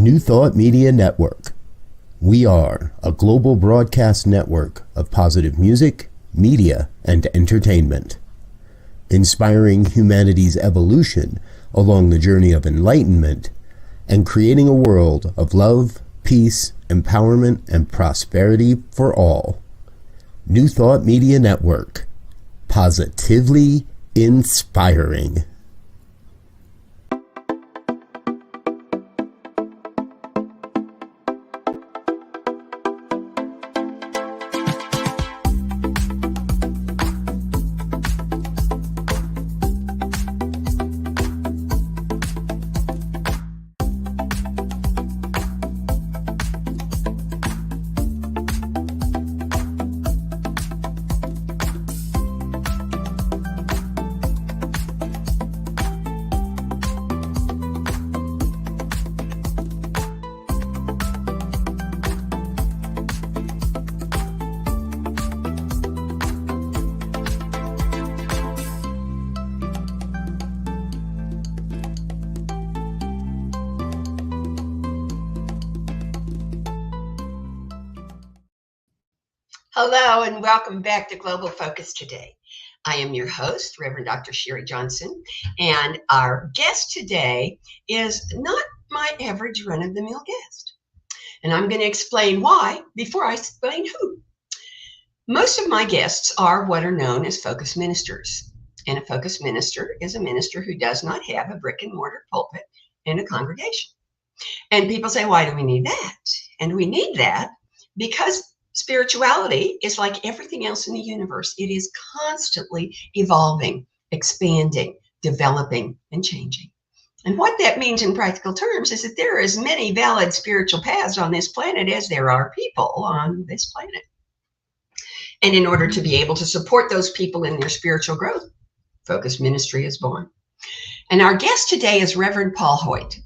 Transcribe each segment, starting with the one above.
New Thought Media Network. We are a global broadcast network of positive music, media, and entertainment, inspiring humanity's evolution along the journey of enlightenment and creating a world of love, peace, empowerment, and prosperity for all. New Thought Media Network. Positively inspiring. Hello and welcome back to Global Focus Today. I am your host, Reverend Dr. Sharri Johnson, and our guest today is not my average run-of-the-mill guest. And I'm going to explain why before I explain who. Most of my guests are what are known as focus ministers. And a focus minister is a minister who does not have a brick and mortar pulpit and a congregation. And people say, why do we need that? And we need that because spirituality is like everything else in the universe. It is constantly evolving, expanding, developing, and changing. And what that means in practical terms is that there are as many valid spiritual paths on this planet as there are people on this planet. And in order to be able to support those people in their spiritual growth, focus ministry is born. And our guest today is Reverend Paul Hoyt.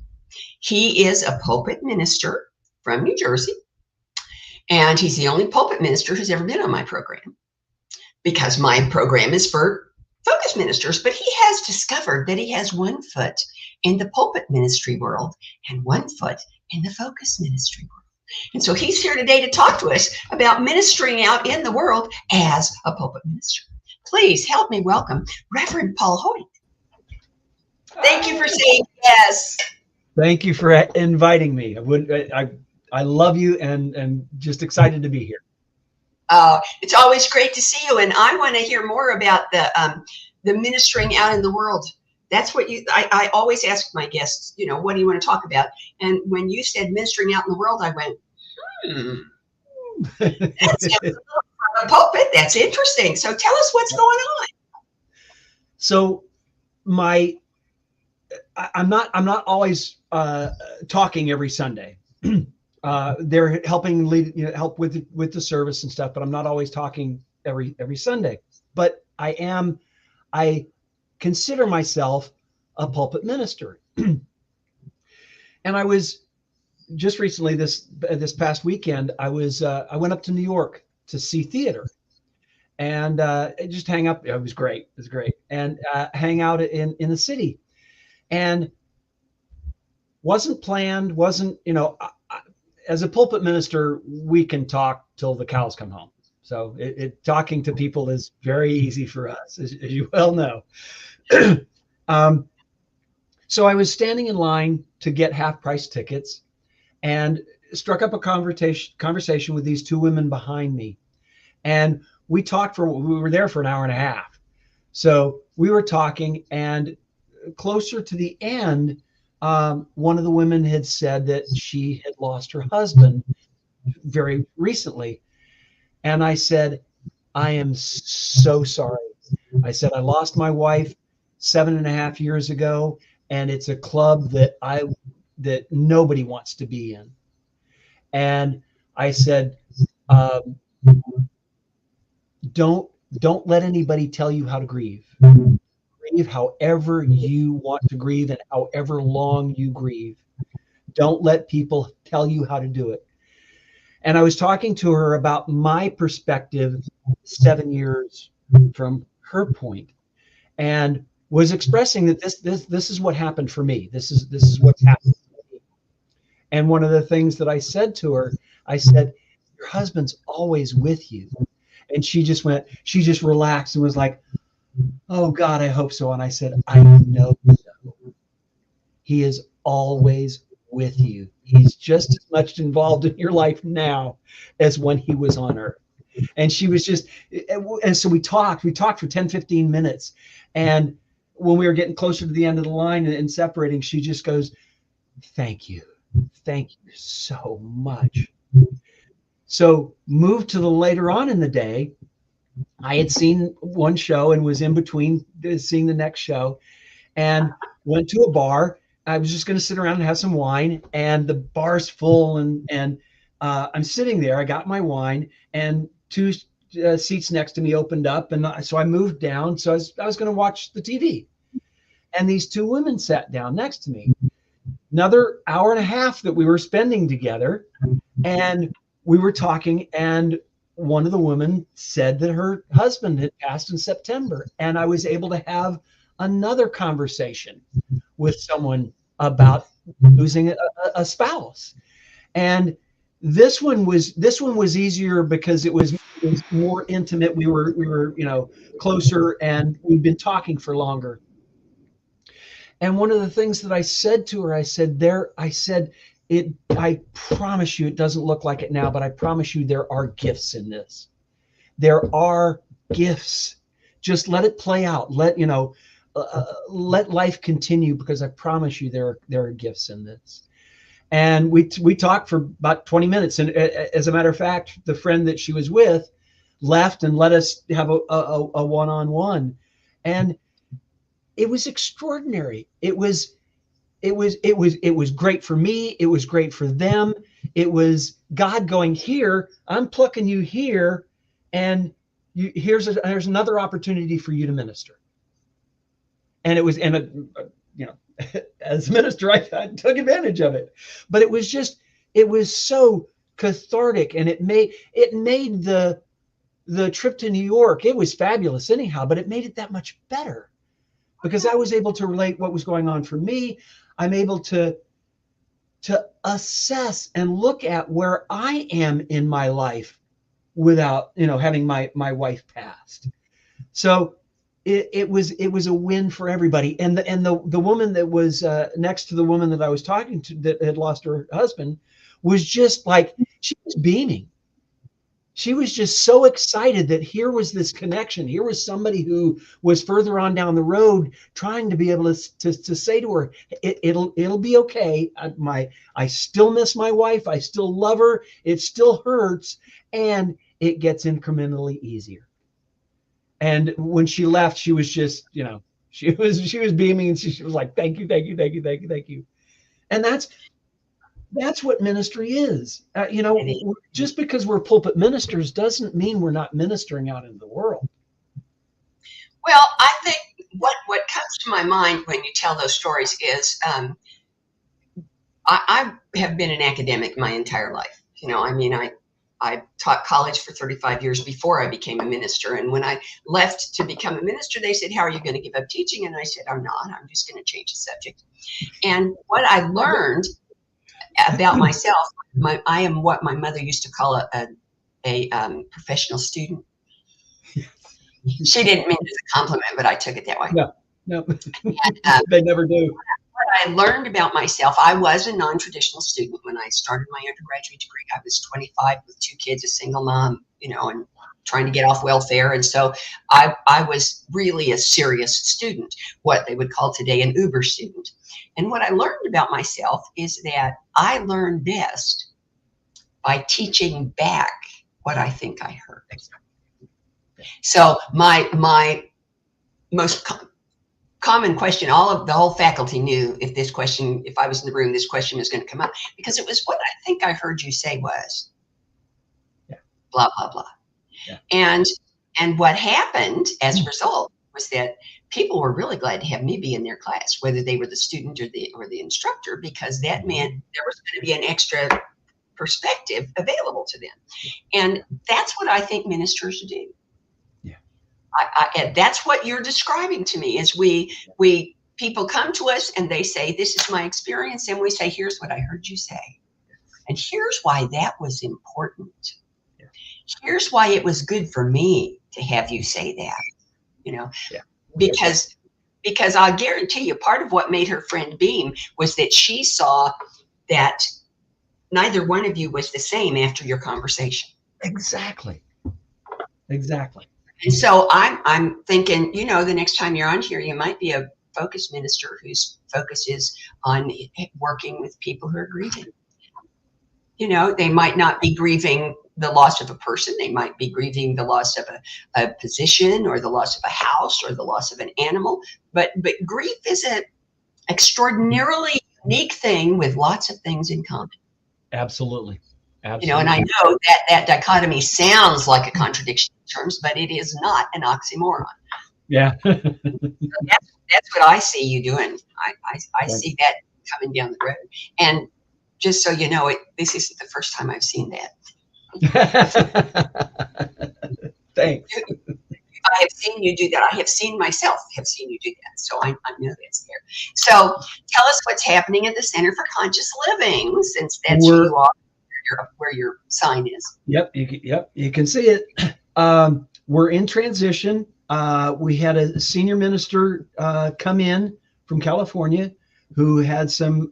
He is a pulpit minister from New Jersey. And he's the only pulpit minister who's ever been on my program, because my program is for focus ministers. But he has discovered that he has 1 foot in the pulpit ministry world and 1 foot in the focus ministry world. And so he's here today to talk to us about ministering out in the world as a pulpit minister. Please help me welcome Reverend Paul Hoyt. Thank you for saying yes. Thank you for inviting me. I love you and just excited to be here. It's always great to see you, and I want to hear more about the ministering out in the world. That's what I always ask my guests, what do you want to talk about? And when you said ministering out in the world, I went, that's a pulpit. That's interesting. So tell us what's going on. So I'm not always talking every Sunday. They're helping help with the service and stuff, but I'm not always talking every Sunday. But I consider myself a pulpit minister. And I was just recently this past weekend, I went up to New York to see theater and just hang up. It was great. It was great. And hang out in the city, and wasn't planned, as a pulpit minister, we can talk till the cows come home. So talking to people is very easy for us, as you well know. So I was standing in line to get half-price tickets and struck up a conversation with these 2 women behind me. And we were there for an hour and a half. So we were talking, and closer to the end, one of the women had said that she had lost her husband very recently. And I said, I am so sorry. I said, I lost my wife 7.5 years ago, and it's a club that nobody wants to be in. And I said, don't let anybody tell you how to grieve. Grieve however you want to grieve and however long you grieve. Don't let people tell you how to do it. And I was talking to her about my perspective 7 years from her point, and was expressing that this is what happened for me. This is what's happened for me. And one of the things that I said to her, I said, your husband's always with you. And she just relaxed and was like, oh God, I hope so. And I said, I know so. He is always with you. He's just as much involved in your life now as when he was on earth. And she was just, and so we talked for 10, 15 minutes. And when we were getting closer to the end of the line and separating, she just goes, thank you so much. So moved to the later on in the day, I had seen one show and was in between seeing the next show, and went to a bar. I was just going to sit around and have some wine, and the bar's full, and I'm sitting there. I got my wine, and two seats next to me opened up, and so I moved down. So I was going to watch the TV, and these two women sat down next to me. Another hour and a half that we were spending together, and we were talking, and one of the women said that her husband had passed in September, and I was able to have another conversation with someone about losing a spouse. And this one was easier because it was more intimate. We were closer, and we'd been talking for longer. And one of the things that I said to her, I said, I promise you, it doesn't look like it now, but I promise you there are gifts in this. There are gifts. Just let it play out. Let life continue, because I promise you there are gifts in this. And we talked for about 20 minutes. And as a matter of fact, the friend that she was with left and let us have a one-on-one. And it was extraordinary. It was great for me. It was great for them. It was God going, here, I'm plucking you here, and there's another opportunity for you to minister. And it was, as a minister, I took advantage of it. But it was so cathartic, and it made the trip to New York, it was fabulous anyhow, but it made it that much better, because I was able to relate what was going on for me. I'm able to assess and look at where I am in my life without, having my wife passed. So it was a win for everybody. And the woman that was next to the woman that I was talking to that had lost her husband was just like, she was beaming. She was just so excited that here was this connection. Here was somebody who was further on down the road trying to be able to say to her, it'll be okay. I still miss my wife. I still love her. It still hurts, and it gets incrementally easier. And when she left, she was just, she was beaming, and she was like, thank you, thank you, thank you, thank you, thank you. And that's what ministry is. Just because we're pulpit ministers doesn't mean we're not ministering out into the world. Well, I think what comes to my mind when you tell those stories is I have been an academic my entire life. I taught college for 35 years before I became a minister. And when I left to become a minister, they said, how are you going to give up teaching? And I said, I'm not. I'm just going to change the subject. And what I learned about myself, I am what my mother used to call a professional student. She didn't mean it as a compliment, but I took it that way. No, and, they never do. What I learned about myself, I was a non-traditional student when I started my undergraduate degree. I was 25 with 2 kids, a single mom, and trying to get off welfare. And so I was really a serious student, what they would call today an Uber student. And what I learned about myself is that I learn best by teaching back what I think I heard. So my most common question, the whole faculty knew if I was in the room, this question was going to come up, because it was, what I think I heard you say was blah, blah, blah. Yeah. And what happened as a result was that people were really glad to have me be in their class, whether they were the student or the instructor, because that meant there was going to be an extra perspective available to them. And that's what I think ministers do. Yeah. And that's what you're describing to me, is people come to us and they say, this is my experience. And we say, here's what I heard you say. And here's why that was important. Yeah. Here's why it was good for me to have you say that, you know, Yeah. because I guarantee you part of what made her friend beam was that she saw that neither one of you was the same after your conversation. Exactly. And so I'm thinking, the next time you're on here, you might be a focus minister whose focus is on working with people who are grieving. They might not be grieving the loss of a person. They might be grieving the loss of a position or the loss of a house or the loss of an animal. But grief is an extraordinarily unique thing with lots of things in common. Absolutely. And I know that dichotomy sounds like a contradiction in terms, but it is not an oxymoron. Yeah. That's what I see you doing. I see that coming down the road. And just so you know, this isn't the first time I've seen that. Thanks. I have seen you do that. I have seen myself have seen you do that. So I know that's there. So tell us what's happening at the Center for Conscious Living, since that's who you are, where your sign is. Yep. You can see it. We're in transition. We had a senior minister come in from California who had some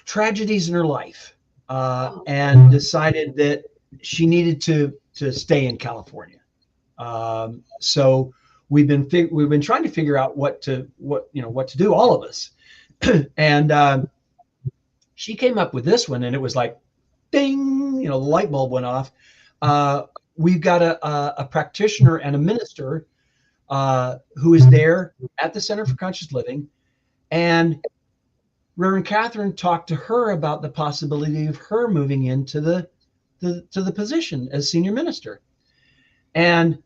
tragedies in her life and decided that she needed to stay in California. So we've been trying to figure out what to do, all of us. And she came up with this one, and it was like, ding, the light bulb went off. We've got a practitioner and a minister who is there at the Center for Conscious Living, and Reverend Catherine talked to her about the possibility of her moving into the position as senior minister. And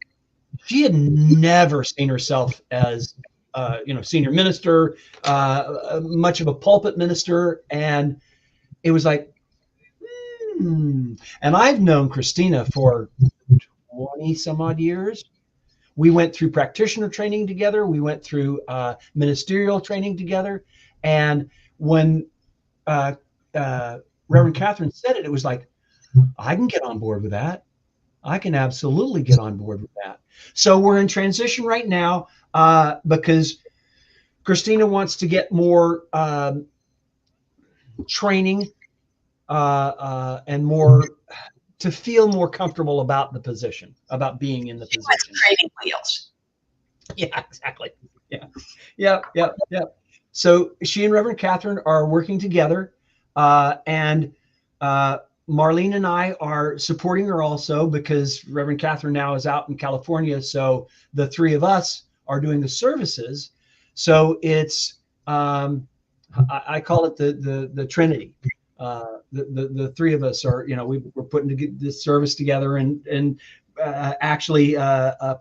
she had never seen herself as senior minister, much of a pulpit minister, and it was like, and I've known Christina for 20 some odd years. We went through practitioner training together. We went through ministerial training together. And when Reverend Catherine said it, it was like, I can get on board with that. I can absolutely get on board with that. So we're in transition right now because Christina wants to get more training and more to feel more comfortable about the position, about being in the position. Training wheels. Yeah, exactly. Yeah. So she and Reverend Catherine are working together, and Marlene and I are supporting her also because Reverend Catherine now is out in California. So the three of us are doing the services. So it's I call it the Trinity. The three of us are, we're putting this service together and actually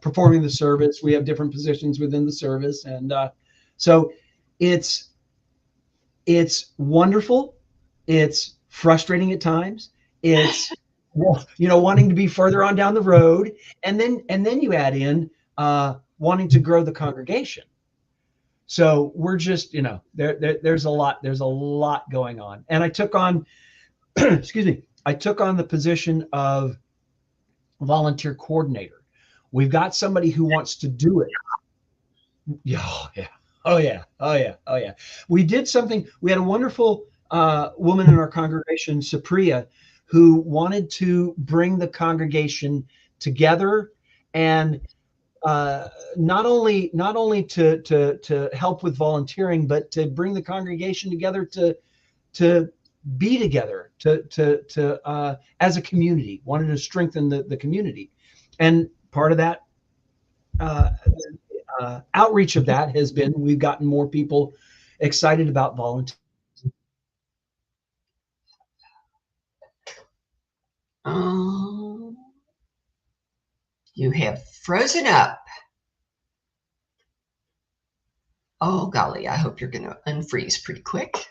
performing the service. We have different positions within the service, and so it's wonderful. It's frustrating at times. It's wanting to be further on down the road, and then you add in wanting to grow the congregation. So we're just, there's a lot going on. And I took on, I took on the position of volunteer coordinator. We've got somebody who wants to do it. Oh yeah. We did something. We had a wonderful woman in our congregation, Supriya, who wanted to bring the congregation together and not only to help with volunteering, but to bring the congregation together to be together, to as a community. Wanted to strengthen the community, and part of that outreach of that has been we've gotten more people excited about volunteering. You have frozen up. Oh, golly, I hope you're going to unfreeze pretty quick.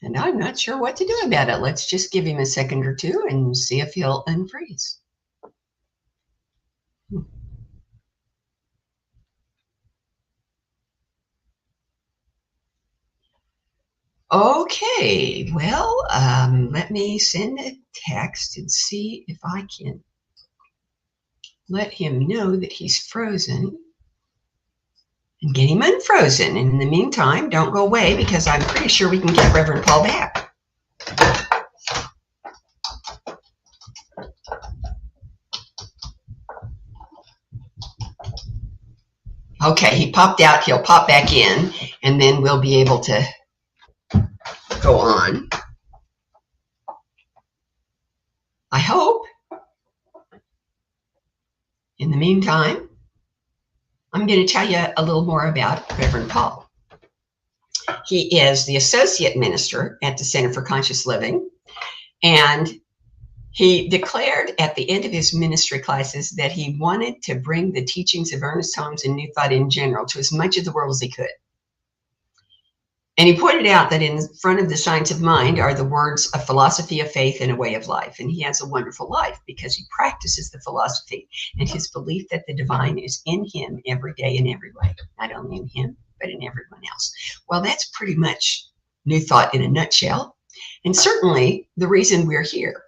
And I'm not sure what to do about it. Let's just give him a second or two and see if he'll unfreeze. Okay, well, let me send a text and see if I can let him know that he's frozen and get him unfrozen. And in the meantime, don't go away, because I'm pretty sure we can get Reverend Paul back. Okay, he popped out. He'll pop back in, and then we'll be able to go on. I hope. In the meantime, I'm going to tell you a little more about Reverend Paul. He is the associate minister at the Center for Conscious Living, and he declared at the end of his ministry classes that he wanted to bring the teachings of Ernest Holmes and New Thought in general to as much of the world as he could. And he pointed out that in front of the science of mind are the words a philosophy of faith and a way of life. And he has a wonderful life because he practices the philosophy and his belief that the divine is in him every day in every way, not only in him, but in everyone else. Well, that's pretty much New Thought in a nutshell. And certainly the reason we're here,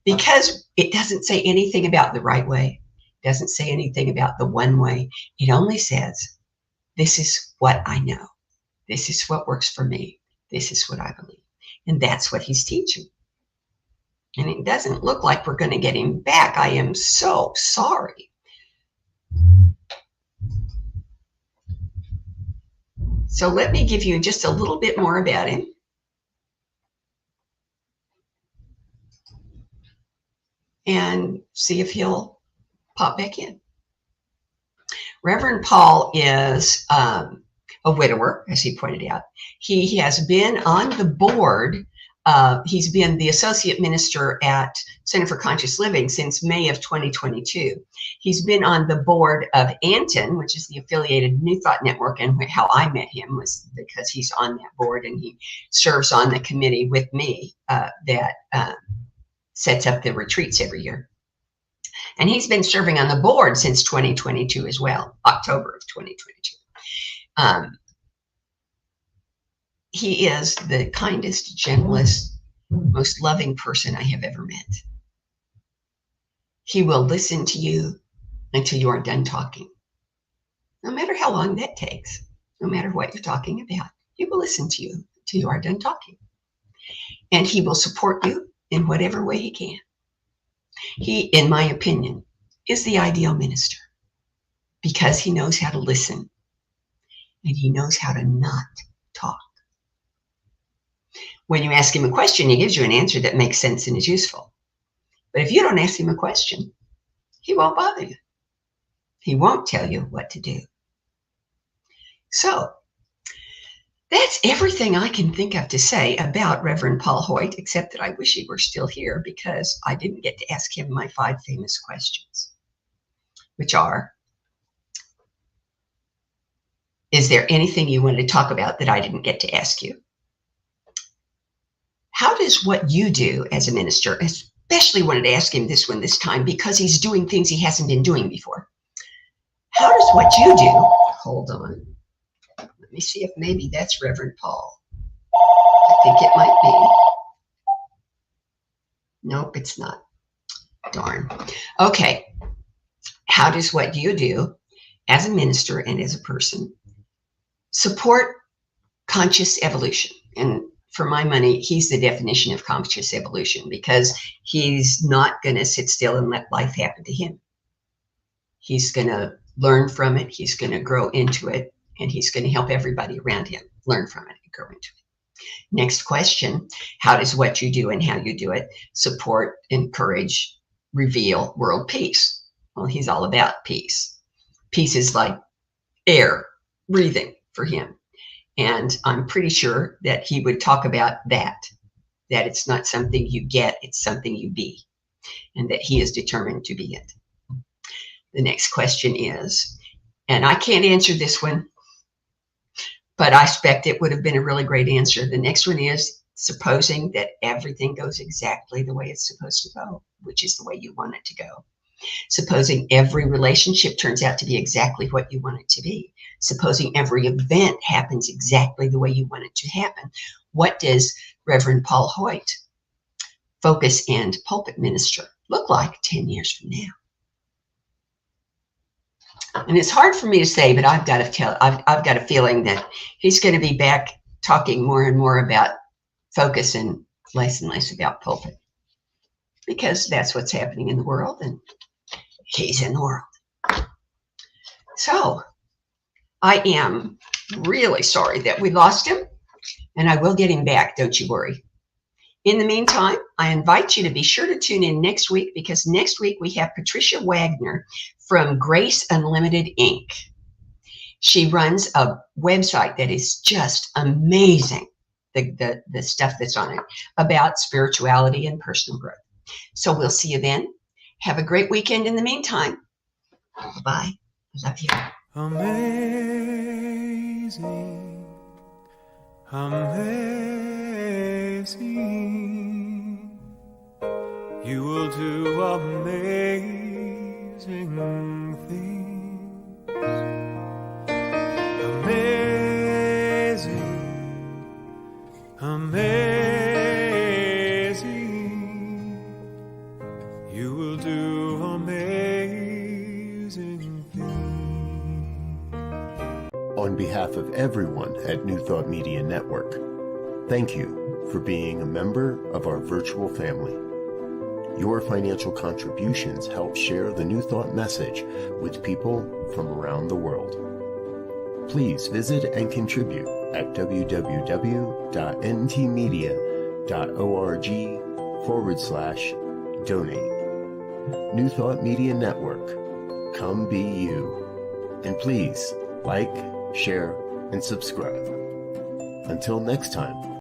because it doesn't say anything about the right way, doesn't say anything about the one way. It only says, this is what I know. This is what works for me. This is what I believe. And that's what he's teaching. And it doesn't look like we're going to get him back. I am so sorry. So let me give you just a little bit more about him. And see if he'll pop back in. Reverend Paul is a widower, as he pointed out. He has been on the board. He's been the associate minister at Center for Conscious Living since May of 2022. He's been on the board of Anton, which is the affiliated New Thought Network, and how I met him was because he's on that board and he serves on the committee with me that sets up the retreats every year. And he's been serving on the board since 2022 as well, October of 2022. He is the kindest, gentlest, most loving person I have ever met. He will listen to you until you are done talking. No matter how long that takes, no matter what you're talking about, he will listen to you until you are done talking. And he will support you in whatever way he can. He, in my opinion, is the ideal minister because he knows how to listen and he knows how to not talk. When you ask him a question, he gives you an answer that makes sense and is useful. But if you don't ask him a question, he won't bother you. He won't tell you what to do. So that's everything I can think of to say about Reverend Paul Hoyt, except that I wish he were still here because I didn't get to ask him my 5 famous questions, which are, is there anything you wanted to talk about that I didn't get to ask you? How does what you do as a minister, especially wanted to ask him this one this time because he's doing things he hasn't been doing before. How does what you do, hold on. Let me see if maybe that's Reverend Paul. I think it might be. Nope, it's not. Darn. Okay. How does what you do as a minister and as a person support conscious evolution? And for my money, he's the definition of conscious evolution because he's not going to sit still and let life happen to him. He's going to learn from it. He's going to grow into it. And he's going to help everybody around him learn from it and grow into it. Next question, how does what you do and how you do it support, encourage, reveal world peace? Well, he's all about peace. Peace is like air, breathing for him. And I'm pretty sure that he would talk about that it's not something you get, it's something you be, and that he is determined to be it. The next question is, and I can't answer this one, but I expect it would have been a really great answer. The next one is, supposing that everything goes exactly the way it's supposed to go, which is the way you want it to go. Supposing every relationship turns out to be exactly what you want it to be. Supposing every event happens exactly the way you want it to happen. what does Reverend Paul Hoyt, focus and pulpit minister, look like 10 years from now? And it's hard for me to say, but I've got a feeling that he's going to be back talking more and more about focus and less about pulpit, because that's what's happening in the world, and he's in the world. So I am really sorry that we lost him, and I will get him back. Don't you worry. In the meantime, I invite you to be sure to tune in next week, because next week we have Patricia Wagner from Grace Unlimited Inc. She runs a website that is just amazing, the stuff that's on it about spirituality and personal growth. So we'll see you then. Have a great weekend in the meantime. Bye. Love you. Amazing, amazing, you will do amazing things. Amazing, amazing, you will do amazing things. On behalf of everyone at New Thought Media Network, thank you for being a member of our virtual family. Your financial contributions help share the New Thought message with people from around the world. Please visit and contribute at www.ntmedia.org/donate. New Thought Media Network, come be you. And please like, share, and subscribe. Until next time.